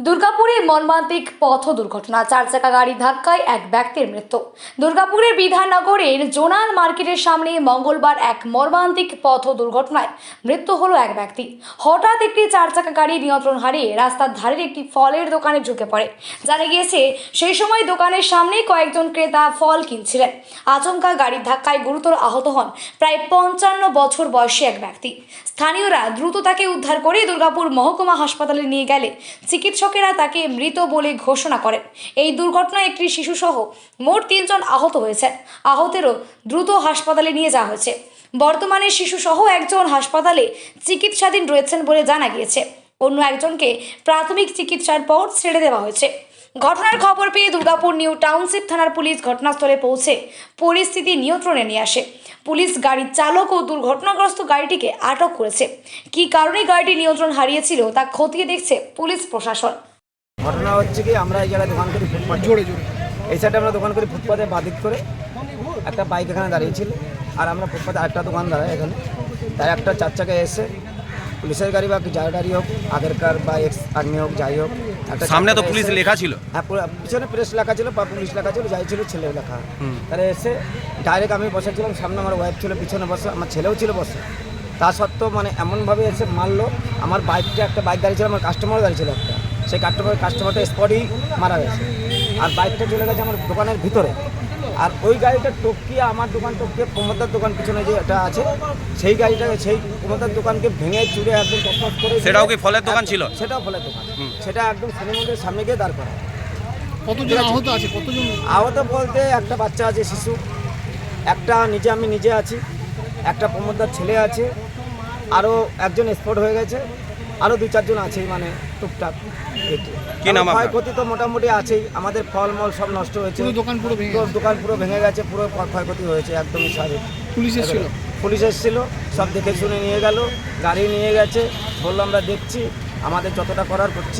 দুর্গাপুরে মর্মান্তিক পথ দুর্ঘটনা, 4 চাকা গাড়ি ধাক্কায় এক ব্যক্তির মৃত্যু। দুর্গাপুরের বিধাননগরের জোনাল মার্কেটের সামনে মঙ্গলবার এক মর্মান্তিক পথ দুর্ঘটনায় মৃত্যু হলো এক ব্যক্তি। হঠাৎ একটি 4 চাকা গাড়ি নিয়ন্ত্রণ হারিয়ে রাস্তার ধারের একটি ফলের দোকানে ঢুকে পড়ে। জানা গিয়েছে সেই সময় দোকানের সামনে কয়েকজন ক্রেতা ফল কিনছিলেন। আচমকা গাড়ির ধাক্কায় গুরুতর আহত হন প্রায় 55 বছর বয়সী এক ব্যক্তি। স্থানীয়রা দ্রুত তাকে উদ্ধার করে দুর্গাপুর মহকুমা হাসপাতালে নিয়ে গেলে চিকিৎসকেরা তাকে মৃত বলে ঘোষণা করেন। এই দুর্ঘটনায় একটি শিশুসহ মোট 3 জন আহত হয়েছেন। আহতেরও দ্রুত হাসপাতালে নিয়ে যাওয়া হয়েছে। বর্তমানে শিশুসহ একজন হাসপাতালে চিকিৎসাধীন রয়েছেন বলে জানা গিয়েছে। অন্য একজনকে প্রাথমিক চিকিৎসার পর ছেড়ে দেওয়া হয়েছে। ঘটনার খবর পেয়ে দুর্গাপুর নিউ টাউনশিপ থানার পুলিশ ঘটনাস্থলে পৌঁছে পরিস্থিতি নিয়ন্ত্রণে নিয়ে আসে। পুলিশ গাড়ির চালক ও দুর্ঘটনাগ্রস্ত গাড়িটিকে আটক করেছে। কী কারণে গাড়িটি নিয়ন্ত্রণ হারিয়েছিল তা খতিয়ে দেখছে পুলিশ প্রশাসন। ঘটনা হচ্ছে কি, আমরা এই জায়গায় দোকান করি ফুটপাথ, এই সাইডে আমরা দোকান করি ফুটপাথে বাদিক করে একটা বাইক এখানে দাঁড়িয়েছিল, আর আমরা ফুটপাথে আরেকটা দোকান দাঁড়াই এখানে। তাই একটা 4 চাকায় এসে পুলিশের গাড়ি বা যার গাড়ি হোক, আগেরকার বা এক্স আর্মি হোক, যাই হোক, একটা সামনে তো পুলিশ লেখা ছিল। হ্যাঁ, পিছনে প্রেস লেখা ছিল বা পুলিশ লেখা ছিল, যাই ছিল ছেলে লেখা। তাহলে এসে ডাইরেক্ট আমি বসেছিলাম, সামনে আমার ওয়াইফ ছিল, পিছনে বসে আমার ছেলেও ছিল বসে। তা সত্ত্বেও মানে এমনভাবে এসে মারলো, আমার বাইকটা একটা বাইক দাঁড়িয়ে ছিল, আমার কাস্টমার দাঁড়িয়ে ছিল একটা, সেই কাস্টমারটা স্পটেই মারা গেছে। আর বাইকটা চলে গেছে আমার দোকানের ভিতরে। আর ওই গাড়িটা টপকিয়ে আমার দোকান টপকিয়ে প্রমোদার দোকান পিছনে যে এটা আছে, সেই গাড়িটাকে সেই প্রমোদার দোকানকে ভেঙে চুড়ে একদম তছনছ করে। সেটাও কি ফলের দোকান ছিল? সেটাও ফলের দোকান। সেটা একদম সিনেমন্দিরের সামনে গিয়ে দাঁড় করা। কতজন আহত আছে? কতজন আহত বলতে একটা বাচ্চা আছে, শিশু একটা, আমি নিজে আছি, একটা প্রমোদার ছেলে আছে, আরও একজন স্পট হয়ে গেছে, আরও 2-4 জন আছেই, মানে টুকটাক। কি নাম আপনার? ক্ষয়ক্ষতি তো মোটামুটি আছেই, আমাদের ফলমল সব নষ্ট হয়েছে, দোকান পুরো ভেঙে গেছে? দোকান পুরো ভেঙে গেছে, পুরো ক্ষয়ক্ষতি হয়েছে, একদমই স্বাভাবিক। পুলিশ এসেছিল, সব দেখে শুনে নিয়ে গেল, গাড়ি নিয়ে গেছে, বললো আমরা দেখছি, আমাদের যতটা করার করছি।